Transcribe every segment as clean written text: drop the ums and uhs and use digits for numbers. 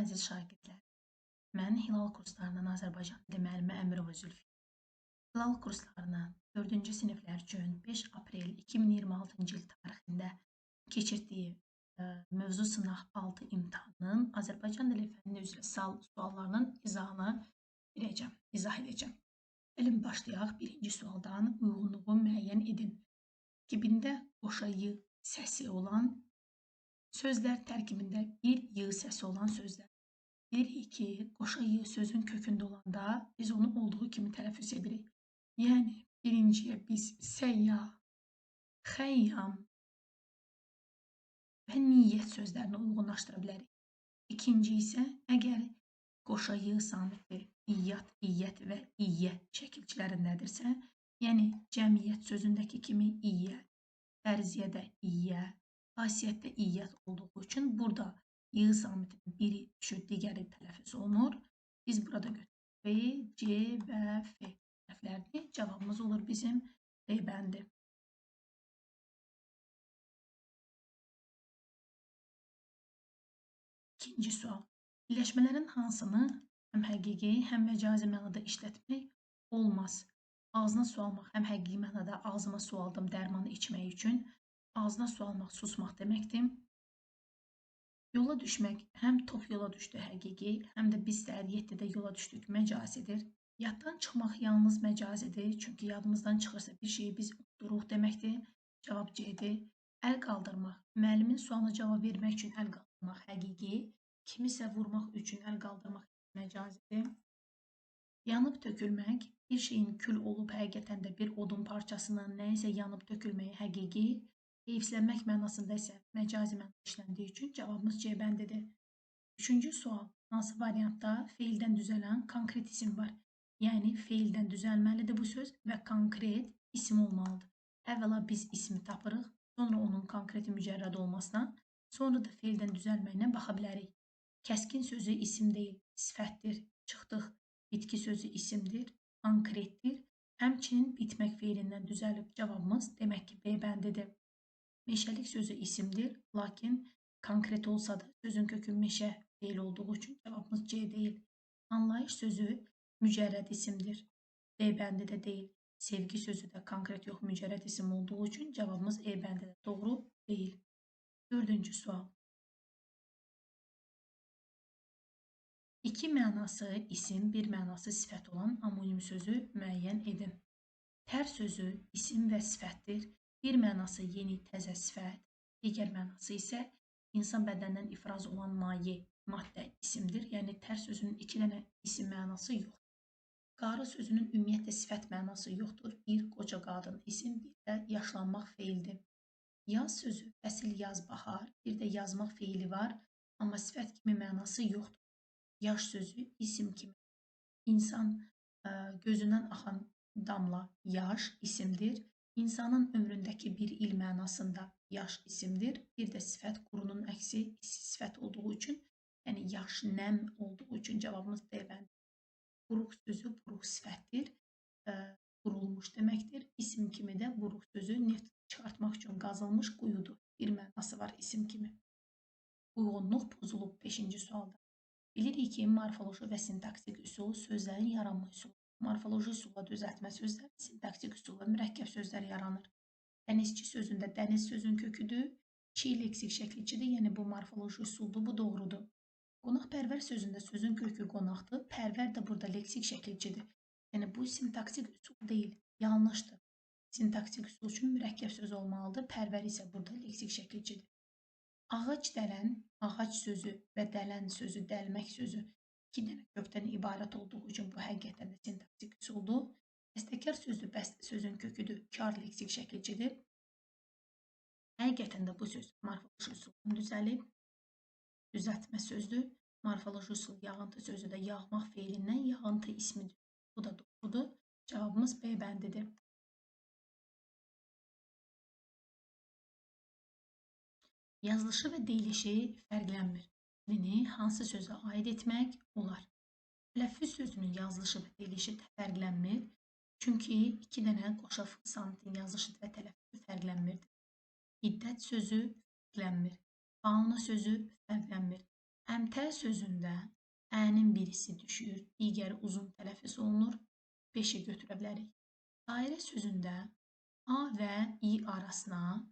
əziz şagirdlər, mən Hilal kurslarının Azərbaycan dili müəllimi Əmirova Zülfiyə. Hilal kurslarının 4-cü siniflər üçün 5 aprel 2026-cı il tarixində keçirdiyi mövzu sınaq 6 imtahanının Azərbaycan dili fənni üzrə suallarının izah edəcəm. Gəlin başlayaq. Birinci sualdan uyğunluğu müəyyən edin. Tərkibində qoşa y səsi olan sözlər, tərkibində bir y səsi olan sözlər. Bilirik ki, qoşa y sözün kökündə olanda biz onu olduğu kimi tələffüz edirik. Yəni, birinciyə biz səyyah, xəyyam və niyyət sözlərini uyğunlaşdıra bilərik. İkinci isə, əgər qoşa y samiti iyyat, iyyət və iyyə şəkilçilərindədirsə, yəni cəmiyyət sözündəki kimi iyyə, fərziyyədə iyyə, xasiyyətdə iyyət olduğu üçün burada y samitinin biri düşür, digəri tələffüz olunur. Biz burada götürürük B, C və F hərflərini. Cavabımız olur bizim B bəndi. İkinci sual. Birləşmələrin hansını həm həqiqi, həm məcazi mənada işlətmək olmaz? Ağzına su almaq həm həqiqi mənada ağzıma su aldım dərmanı içmək üçün. Ağzına su almaq susmaq deməkdir. Yola düşmək həm top yola düşdü həqiqi, həm də biz səhər 7-də yola düşdük məcazidir. Yaddan çıxmaq yalnız məcazidir, çünki yadımızdan çıxırsa bir şeyi biz unuduruq deməkdir. Cavab C-dir. Əl qaldırmaq, müəllimin sualına cavab vermək üçün əl qaldırmaq həqiqi, kimisə vurmaq üçün əl qaldırmaq məcazidir. Yanıb tökülmək, bir şeyin kül olub həqiqətən də bir odun parçasının nəyisə yanıb tökülməyi həqiqi, heyfslənmək mənasında isə məcazi mənada işləndiyi üçün cavabımız C bəndidir. Üçüncü sual. Hansı variantda feildən düzələn konkret isim var? Yəni, feildən düzəlməlidir bu söz və konkret isim olmalıdır. Əvvəla biz ismi tapırıq, sonra onun konkreti mücərrəd olmasına, sonra da feildən düzəlməyinə baxa bilərik. Kəskin sözü isim deyil, sifətdir. Çıxdıq. Bitki sözü isimdir, konkretdir. Həmçinin bitmək feilindən düzəlib. Cavabımız demək ki, B bəndidir. Meşəlik sözü isimdir, lakin konkret olsa da sözün kökü meşə feil olduğu üçün cavabımız C deyil. Anlayış sözü mücərrəd isimdir. D bəndi də deyil. Sevgi sözü də konkret yox, mücərrəd isim olduğu üçün cavabımız E bəndi də doğru deyil. Dördüncü sual. İki mənası isim, bir mənası sifət olan amonim sözü müəyyən edin. Tər sözü isim və sifətdir. Bir mənası yeni, təzə sifət, digər mənası isə insan bədənindən ifraz olan maye, maddə isimdir. Yəni, tər sözünün 2 dənə isim mənası yoxdur. Qarı sözünün ümumiyyətlə sifət mənası yoxdur. Bir qoca qadın isim, bir də yaşlanmaq feildir. Yaz sözü fəsil yaz, bahar, bir də yazmaq feili var, amma sifət kimi mənası yoxdur. Yaş sözü isim kimi. İnsan gözündən axan damla yaş isimdir. İnsanın ömründəki bir il mənasında yaş isimdir. Bir də sifət qurunun əksi sifət olduğu üçün, yəni yaş, nəm olduğu üçün cavabımız D bəndi. Buruq sözü buruq sifətdir. Qurulmuş deməkdir. İsim kimi də buruq sözü neft çıxartmaq üçün qazılmış quyudur. Bir mənası var isim kimi. Uyğunluq pozulub 5-ci sualda. Bilirik ki, morfoloji və sintaksik üsul sözlərin yaranma üsulu. Morfoloji üsulla düzəltmə sözlər, sintaksik üsulla mürəkkəb sözlər yaranır. Dənizçi sözündə dəniz sözün köküdür, çi leksik şəkilçidir, yəni bu morfoloji üsuldur, bu doğrudur. Qonaqpərvər sözündə sözün kökü qonaqdır, pərvər də burada leksik şəkilçidir. Yəni bu sintaksik üsul deyil, yanlışdır. Sintaksik üsul üçün mürəkkəb söz olmalıdır, pərvər isə burada leksik şəkilçidir. Ağac dələn, ağac sözü və dələn sözü, dəlmək sözü 2 dənə kökdən ibarət olduğu üçün bu həqiqətən də sintaksik üsuldur. Bəstəkar sözü sözün köküdür, kar leksik şəkilçidir. Həqiqətən də bu söz morfoloji üsuldan düzəlib, düzəltmə sözdür. Morfoloji üsul yağıntı sözü də yağmaq feilindən yağıntı ismidir. Bu da doğrudur. Cavabımız B bəndidir. Yazılışı və deyilişi fərqlənmir. Dilini hansı sözə aid etmək olar? Tələffüz sözünün yazılışı və deyilişi fərqlənmir. Çünki 2 dənə qoşa samitin yazılışı və tələffüzü fərqlənmirdir. Hiddət sözü fərqlənmir. Fauna sözü fərqlənmir. Əmtəə sözündə ənin birisi düşür, digəri uzun tələffüz olunur, 5-i götürə bilərik. Dairə sözündə A və İ arasına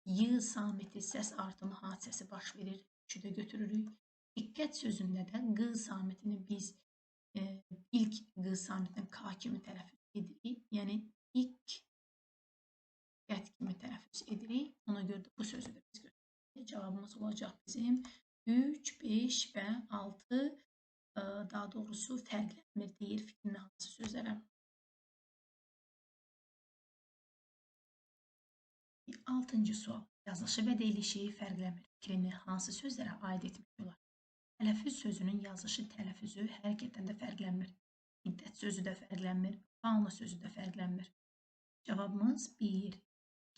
Y samiti səs artımı hadisəsi baş verir, 3-ü də götürürük. Diqqət sözündə də Q samitini biz ilk Q samitini K kimi tələffüz edirik, yəni ilk qət kimi tələffüz edirik. Ona görə də bu sözü də biz götürürük. Cavabımız olacaq bizim 3, 5 və 6 daha doğrusu fərqlənmir deyir fikrin hansı sözlərə. 6-cı sual. Yazılışı və deyilişi fərqlənmir fikrini hansı sözlərə aid etmək olar? Tələffüz sözünün yazılışı tələffüzü həqiqətən də fərqlənmir. İddət sözü də fərqlənmir, fauna sözü də fərqlənmir. Cavabımız 1,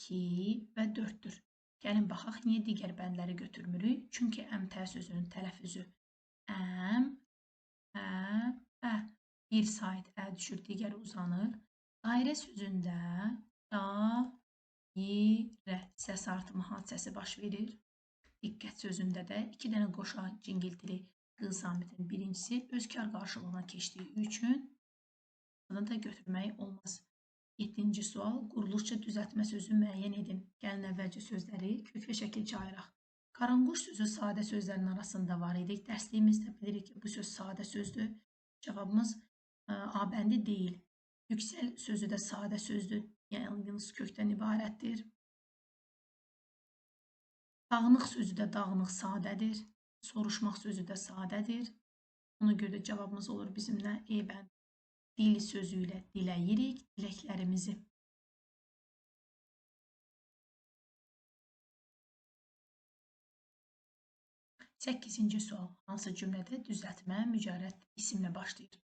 2 və 4-dür. Gəlin baxaq, niyə digər bəndləri götürmürük? Çünki əmtəə sözünün tələffüzü əm, ə. Bir sait ə düşür, digəri uzanır. Dairə sözündə dairə səs artımı hadisəsi baş verir. Diqqət sözündə də 2 dənə qoşa cingiltili Q samitinin birincisi öz kar qarşılığına keçdiyi üçün bunu da götürmək olmaz. 7-ci sual. Quruluşca düzəltmə sözü müəyyən edin. Gəlin əvvəlcə sözləri kök və şəkilçi ayıraq. Qaranquş sözü sadə sözlərin arasında var idik. Dərsliyimizdə bilirik ki, bu söz sadə sözdür. Cavabımız A bəndi deyil. Yüksəl sözü də sadə sözdür. Yəni yalnız kökdən ibarətdir. Dağınıq sözü də dağınıq sadədir. Soruşmaq sözü də sadədir. Ona görə də cavabımız olur bizim nə? E bəndi. Dil sözü ilə diləyirik diləklərimizi. Səkkizinci sual. Hansı cümlədə düzəltmə mücərrəd isimlə başlayır?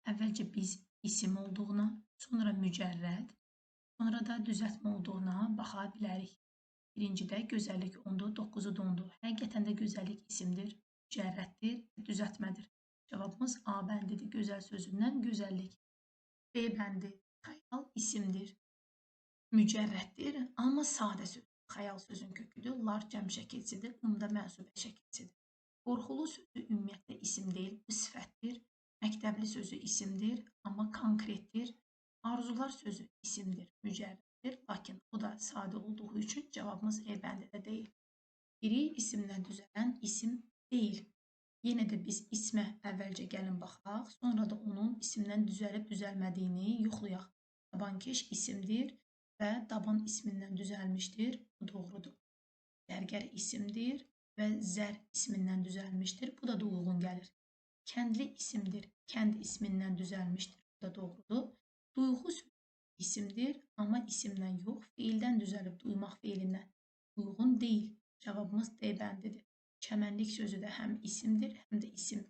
Əvvəlcə biz isim olduğuna, sonra mücərrəd, sonra da düzəltmə olduğuna baxa bilərik. Birincidə gözəllik ondu, 9-u dondu. Həqiqətən də gözəllik isimdir, mücərrəddir, düzəltmədir. Cavabımız A bəndidir. Gözəl sözündən gözəllik. B bəndi xəyal isimdir, mücərrəddir, amma sadə söz. Xəyal sözün köküdür, lar cəm şəkilçidir, ımda mənsubə şəkilçidir. Qorxulu sözü ümumiyyətlə isim deyil, bu sifətdir. Məktəbli sözü isimdir, amma konkretdir. Arzular sözü isimdir, mücərrəddir, lakin o da sadə olduğu üçün cavabımız E bəndi də deyil. Biri isimdən düzələn isim deyil. Yenə də biz ismə əvvəlcə gəlin baxaq, sonra da onun isimdən düzəlib düzəlmədiyini yoxlayaq. Dabankeş isimdir və daban ismindən düzəlmişdir, bu doğrudur. Zərgər isimdir və zər ismindən düzəlmişdir, bu da uyğun gəlir. Kəndli isimdir, kənd ismindən düzəlmişdir, bu da doğrudur. Duyğu isimdir, amma isimdən yox, feildən düzəlib duymaq feilindən uyğun deyil. Cavabımız D bəndidir. Çəmənlik sözü də həm isimdir, həm də isim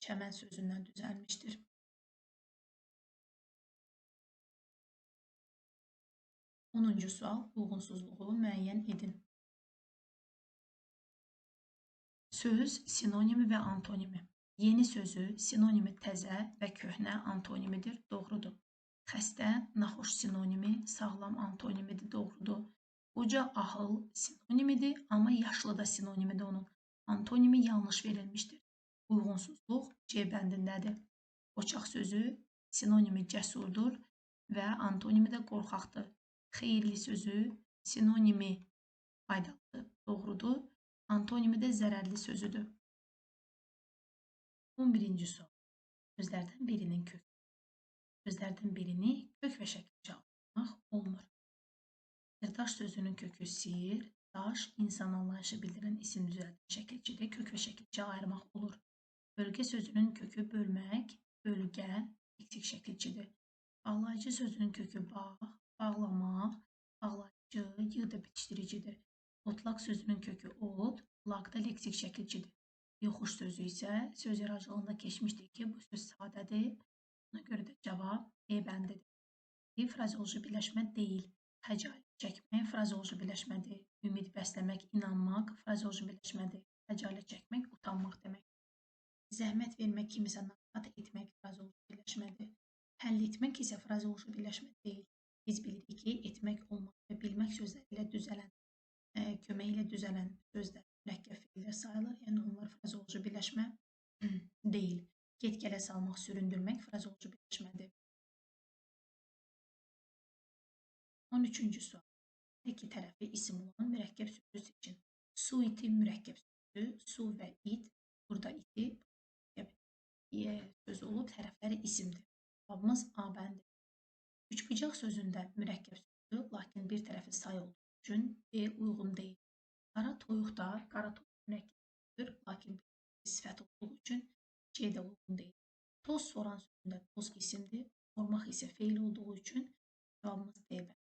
çəmən sözündən düzəlmişdir. 10-cu sual. Uyğunsuzluğu müəyyən edin. Söz sinonimi və antonimi. Yeni sözü sinonimi təzə və köhnə antonimidir, doğrudur. Xəstə, naxoş sinonimi, sağlam antonimidir, doğrudur. Qoca, ahıl sinonimidir, amma yaşlı da sinonimidir onun. Antonimi yanlış verilmişdir. Uyğunsuzluq C bəndindədir. Qoçaq sözü sinonimi cəsurdur və antonimi də qorxaqdır. Xeyirli sözü sinonimi faydalıdır, doğrudur. Antonimi də zərərli sözüdür. 11-ci sual. Sözlərdən birinin kökü. Sözlərdən birini kök və şəkilçi almaq olmur. Sirdaş sözünün kökü sir, daş, insan anlayışı bildirən isim düzəldən şəkilçidə kök və şəkilçi ayırmaq olur. Bölgə sözünün kökü bölmək, bölgə, leksik şəkilçidir. Bağlayıcı sözünün kökü bağ, bağlamaq, bağlayıcı, yığ da bitişdiricidir. Otlaq sözünün kökü ot, laq da leksik şəkilçidir. Yoxuş sözü isə söz yaradıcılığında keçmişdir ki, bu söz sadədir. Buna görə də cavab E bəndidir. Frazeoloji birləşmə deyil. Xəcalət çəkmək frazeoloji birləşmədir. Ümid bəsləmək, inanmaq frazeoloji birləşmədir. Xəcalət çəkmək, utanmaq demək. Zəhmət vermək, kimisə narahat etmək frazeoloji birləşmədir. Həll etmək isə frazeoloji birləşmə deyil. Biz bilirik ki, etmək, olmaq və bilmək sözləri ilə düzələn, kömək ilə düzələn sözlər mürəkkəb feillər sayılır. Yəni onlar frazeoloji birləşmə deyil. Get-gələ salmaq, süründürmək frazeoloji birləşmədir. 13-cü sual. Hər iki tərəfi isim olan mürəkkəb sözü seçin. Su iti mürəkkəb sözü, su və it, burada iti sözü olub, tərəfləri isimdir. Cavabımız A bəndi. Üçbucaq sözündə mürəkkəb sözü, lakin bir tərəfi say olduğu üçün B uyğun deyil. Qara toyuqda qara toyuq mürəkkəbdir, lakin bir tərəfi sifət olduğu üçün C də uyğun deyil. Toz soran sözündə toz isimdir, sormaq isə feil olduğu üçün cavabımız D bəndi.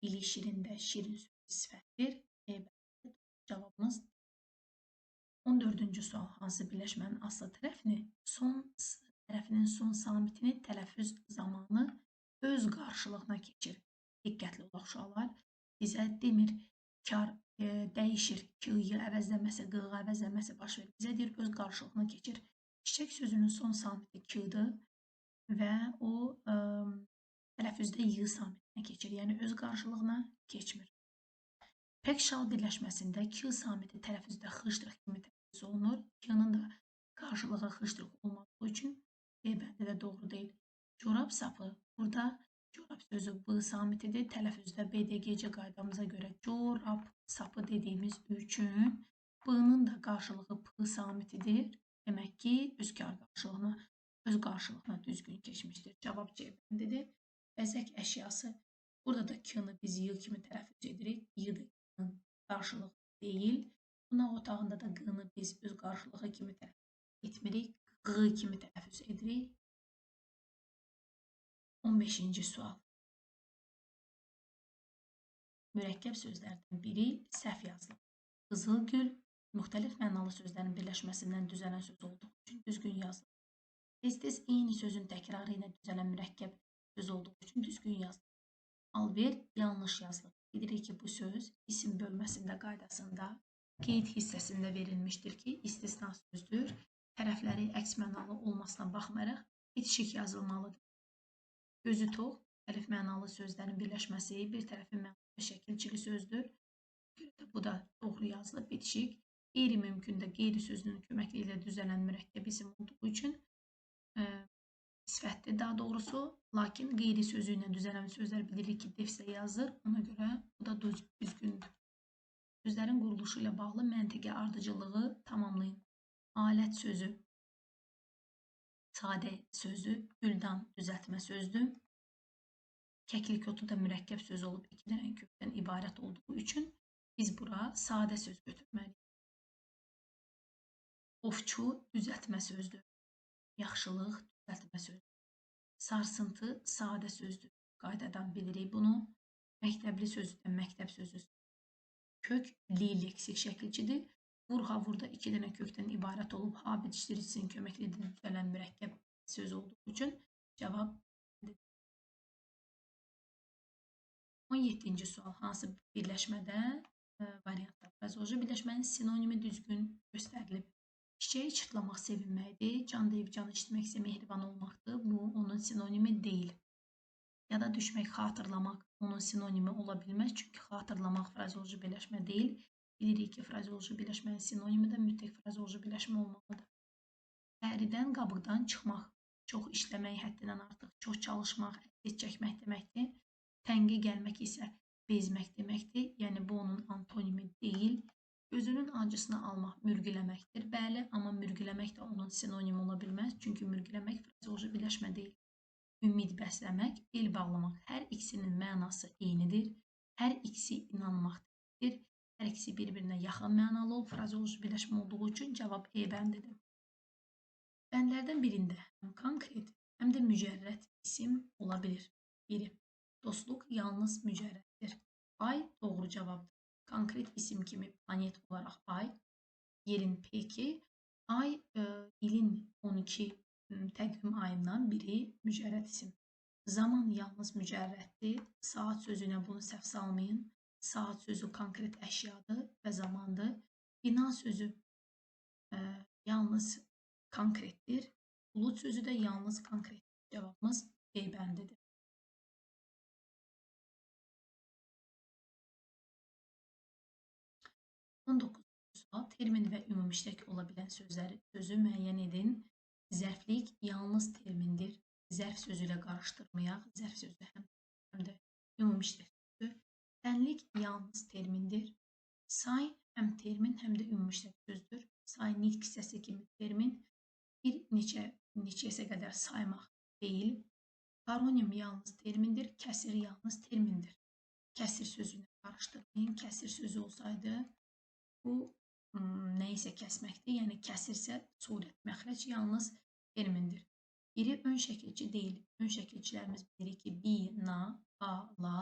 Dili şirində şirin sözü sifətdir, E bəndi. Cavabımız D. 14-cü sual. Hansı birləşmənin aslı tərəfinin son samitini tələffüz zamanı öz qarşılığına keçir. Diqqətli olaq uşaqlar. Bizə demir, kar dəyişir, K-yı əvəzləməsə, Q-ğı əvəzləməsə baş verir. Bizə deyir, öz qarşılığına keçir. Çiçək sözünün son samiti K-dır və o tələffüzdə Y samitinə keçir. Yəni, öz qarşılığına keçmir. Pək şal birləşməsində K samiti tələffüzdə xışdırıq kimi tələffüz olunur. K-nın da qarşılığı xışdırıq olmadığı üçün D bəndi də doğru deyil. Corab sapı. Burada corab sözü B samitidir. Tələffüzdə BDGC qaydamıza görə corab sapı dediyimiz üçün B-nın da qarşılığı P samitidir. Demək ki, öz qarşılığına düzgün keçmişdir. Cavab C bəndidir. Bəzək əşyası. Burada da K-nı biz Y kimi tələffüz edirik. Y-dır. Qarşılığı deyil. Qonaq otağında da Q-nı biz öz qarşılığı kimi tələffüz etmirik. Q kimi tələffüz edirik. 15-ci sual. Mürəkkəb sözlərdən biri səhv yazılıb. Qızılgül müxtəlif mənalı sözlərin birləşməsindən düzələn söz olduğu üçün düzgün yazılıb. Tez-tez eyni sözün təkrarı ilə düzələn mürəkkəb söz olduğu üçün düzgün yazılıb. Alver yanlış yazılıb. Bilirik ki, bu söz isim bölməsində qaydasında qeyd hissəsində verilmişdir ki, istisna sözdür. Tərəfləri əks mənalı olmasına baxmayaraq bitişik yazılmalıdır. Gözü tox, müxtəlif mənalı sözlərin birləşməsi bir tərəfin mənalı şəkilçili sözdür. Bu da doğru yazılıb, bitişik. Qeyri-mümkün də qeyri sözünün köməkliyi ilə düzələn mürəkkəb isim olduğu üçün sifətdir daha doğrusu, lakin qeyri sözü ilə düzələn sözlər bilirik ki, defislə yazılır, ona görə bu da düzgündür. Sözlərin quruluşu ilə bağlı məntiqi ardıcılığı tamamlayın. Alət sözü, sadə sözü, güldan düzəltmə sözdür. Kəklik otu da mürəkkəb söz olub, iki dənə kökdən ibarət olduğu üçün biz bura sadə söz götürməliyik. Ovçu düzəltmə sözdür. Yaxşılıq düzəltmə sözdür. Sarsıntı sadə sözdür. Qaydadan bilirik bunu. Məktəbli sözü də məktəb sözü. Kök li leksik şəkilçidir. Vurha burada iki dənə kökdən ibarət olub, ha bitişdiricinin köməklidir düzələn mürəkkəb söz olduğu üçün cavab 17-ci sual. Hansı birləşmədə variantlar? Frazeoloji birləşmənin sinonimi düzgün göstərilib. Çiçəyi çırtlamaq sevinməkdir. Can deyib can işitmək isə mehriban olmaqdır. Bu, onun sinonimi deyil. Ya da düşmək, xatırlamaq onun sinonimi ola bilməz. Çünki xatırlamaq frazeoloji birləşmə deyil. Bilirik ki, frazeoloji birləşmənin sinonimi də mütləq frazeoloji birləşmə olmalıdır. Əridən qabıqdan çıxmaq, çox işləmək həddindən artıq, çox çalışmaq, əziyyət çəkmək deməkdir. Tənqi gəlmək isə bezmək deməkdir. Yəni, bu onun antonimi deyil. Gözünün acısını almaq mürgüləməkdir. Bəli, amma mürgüləmək də onun sinonimi ola bilməz. Çünki mürgüləmək frazeoloji birləşmə deyil. Ümid bəsləmək, bel bağlamaq. Hər ikisinin mənası eynidir. Hər ikisi inanmaq deməkdir. Hər ikisi bir-birinə yaxın mənalı olub, frazeoloji birləşmə olduğu üçün cavab E bəndidir. Bəndlərdən birində həm konkret, həm də mücərrət isim ola bilir. Biri, dostluq yalnız mücərrətdir. Ay doğru cavabdır. Konkret isim kimi planet olaraq ay, yerin peki, ay ilin 12 təqvim ayından biri mücərrət isim. Zaman yalnız mücərrətdir. Saat sözünə bunu səhv salmayın. Saat sözü konkret əşyadır və zamandır. Bina sözü yalnız konkretdir. Bulut sözü də yalnız konkretdir. Cavabımız E bəndidir. 19. sual, termin və ümumiştək ola bilən sözü müəyyən edin. Zərflik yalnız termindir. Zərf sözü ilə qarışdırmayaq. Zərf sözü həm də ümumiştək sözü. Tənlik yalnız termindir. Say həm termin, həm də ümumiştək sözdür. Say nitq hissəsi kimi termin. Bir neçəsə qədər saymaq deyil. Paronim yalnız termindir. Kəsir yalnız termindir. Kəsir sözünü qarışdırmayın. Kəsir sözü olsaydı bu nə isə kəsməkdir. Yəni kəsirsə surət, məxrəc yalnız termindir. Biri ön şəkilçi deyil. Ön şəkilçilərimiz bilir ki, bi, na, a, la,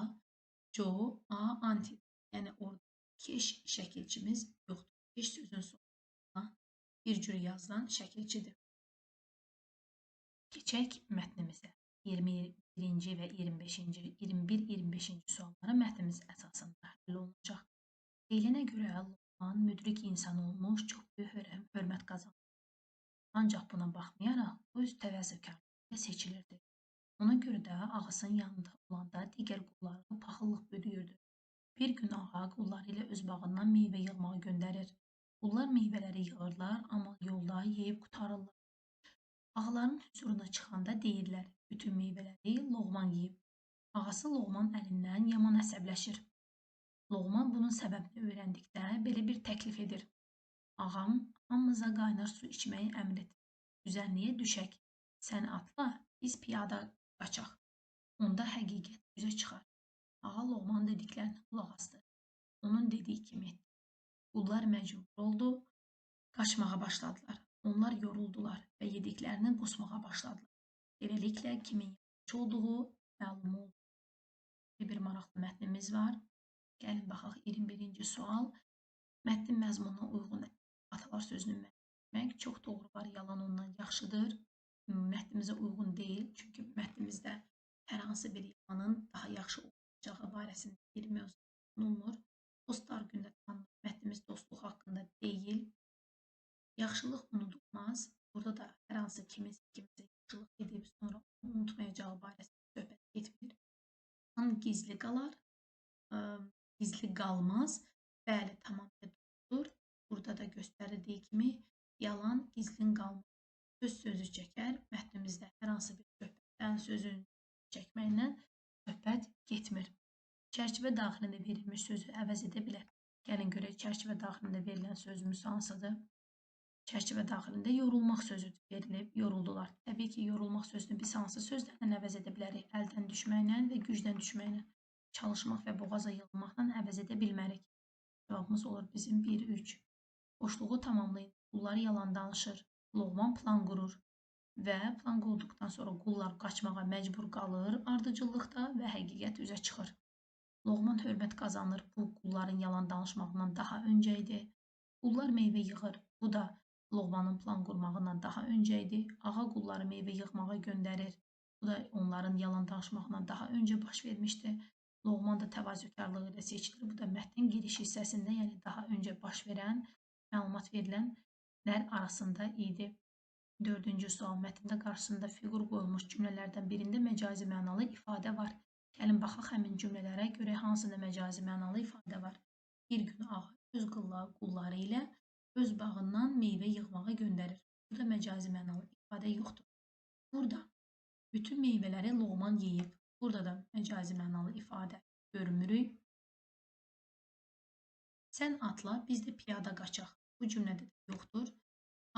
co, a, anti. Yəni orada keş şəkilçimiz yoxdur. Keş sözün sonuna bir cür yazılan şəkilçidir. Keçək mətnimizə. 21-ci və 25-ci, 21-25-ci sualları mətnimiz əsasında həll olunacaq. Deyilənə görə Loğman müdrik insan olmuş, çox böyük hörmət qazanır. Ancaq buna baxmayaraq öz təvəzzökarlığı ilə seçilirdi. Ona görə də ağasının yanında olanda digər qullarına paxıllıq bürüyürdü. Bir gün ağa qulları ilə öz bağından meyvə yığmağa göndərir. Qullar meyvələri yığırlar, amma yolda yeyib qutarırlar. Ağaların hüzuruna çıxanda deyirlər, bütün meyvələri Loğman yeyib. Ağası Loğman əlindən yaman əsəbləşir. Loğman bunun səbəbini öyrəndikdə belə bir təklif edir. Ağam hamımıza qaynar su içməyi əmr et. Düzənliyə düşək. Sən atla, biz piyada qaçaq. Onda həqiqət üzə çıxar. Ağa Loğman dediklərinə qulaq asdı. Onun dediyi kimi etdi. Qullar məcbur oldu, qaçmağa başladılar. Onlar yoruldular və yediklərini qusmağa başladılar. Beləliklə, kimin yanlış olduğu məlum oldu. Bir maraqlı mətnimiz var. Gəlin baxaq 21-ci sual. Mətnin məzmununa uyğun atalar sözünü müəyyən etmək çox doğru var, yalan ondan yaxşıdır. Mətnimizə uyğun deyil, çünki mətnimizdə hər hansı bir yalanın daha yaxşı olacağı barəsində bir mövzu olunur. Dostlar gündə tanınır. Mətnimiz dostluq haqqında deyil. Yaxşılıq unudulmaz. Burada da hər hansı kimsə yaxşılıq edib sonra unutmayacağı barəsində söhbət getmir. Yalan gizli qalar, gizli qalmaz. Bəli, tamamilə doğrudur. Burada da göstərildiyi kimi yalan gizlin qalmaz. Söz sözü çəkər. Mətnimizdə hər hansı bir söhbətdən, sözün çəkməyindən söhbət getmir. Çərçivə daxilində verilmiş sözü əvəz edə bilər. Gəlin görək, çərçivə daxilində verilən sözümüz hansıdır? Çərçivə daxilində yorulmaq sözü verilib, yoruldular. Təbii ki, yorulmaq sözünü biz hansı sözlərlə əvəz edə bilərik? Əldən düşməklə və gücdən düşməklə, çalışmaq və boğaza yığılmaqla əvəz edə bilmərik. Cavabımız olur bizim 1-3. Boşluğu tamamlayın. Qullar yalan danışır. Loğman plan qurur və plan qurduqdan sonra qullar qaçmağa məcbur qalır ardıcıllıqda və həqiqət üzə çıxır. Loğman hörmət qazanır. Bu, qulların yalan danışmağından daha öncə idi. Qullar meyvə yığır. Bu da Loğmanın plan qurmağından daha öncə idi. Ağa qulları meyvə yığmağa göndərir. Bu da onların yalan danışmağından daha öncə baş vermişdi. Loğman da təvazökarlığı ilə seçilir. Bu da mətnin giriş hissəsində, yəni daha öncə baş verən, məlumat verilənlər arasında idi. 4-cü sual. Mətndə qarşısında fiqur qoyulmuş cümlələrdən birində məcazi mənalı ifadə var. Gəlin baxaq həmin cümlələrə görə hansında məcazi mənalı ifadə var. Bir gün ağa öz qulları ilə öz bağından meyvə yığmağa göndərir. Burada məcazi mənalı ifadə yoxdur. Burada bütün meyvələri Loğman yeyib. Burada da məcazi mənalı ifadə görmürük. Sən atla, biz də piyada qaçaq. Bu cümlədə də yoxdur.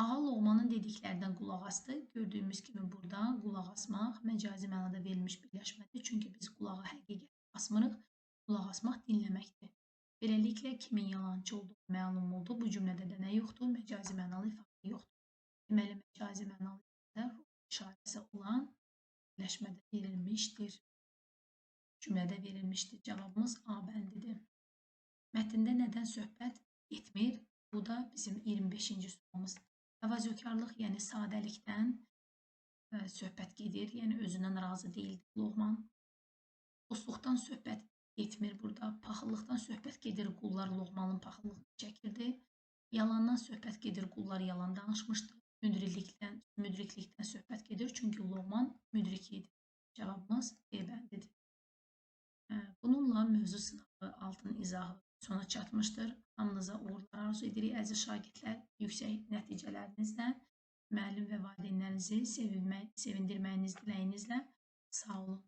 Ağa Loğmanın dediklərindən qulaq asdı. Gördüyümüz kimi burada qulaq asmaq məcazi mənada verilmiş birləşmədir. Çünki biz qulağa həqiqət asmırıq. Qulaq asmaq dinləməkdir. Beləliklə, kimin yalancı olduğu məlum oldu. Bu cümlədə də nə yoxdur? Məcazi mənalı ifadə yoxdur. Deməli, məcazi mənalı ifadə işarəsi olan birləşmədə verilmişdir. Cümlədə verilmişdir. Cavabımız A bəndidir. Mətndə nədən söhbət getmir? Bu da bizim 25-ci sualımız. Təvazökarlıq, yəni sadəlikdən söhbət gedir. Yəni özündən razı deyildi Loğman. Dostluqdan söhbət getmir burada. Paxıllıqdan söhbət gedir. Qullar Loğmanın paxıllığını çəkirdi. Yalandan söhbət gedir. Qullar yalan danışmışdı. Müdriklikdən söhbət gedir. Çünki Loğman müdrik idi. Cavabımız B bəndidir. Bununla mövzu sınavı altın izahı sona çatmışdır. Hamınıza uğurlar arzu edirik əziz şagirdlər yüksək nəticələrinizlə. Müəllim və valideynlərinizi sevindirməyiniz diləyinizlə. Sağ olun.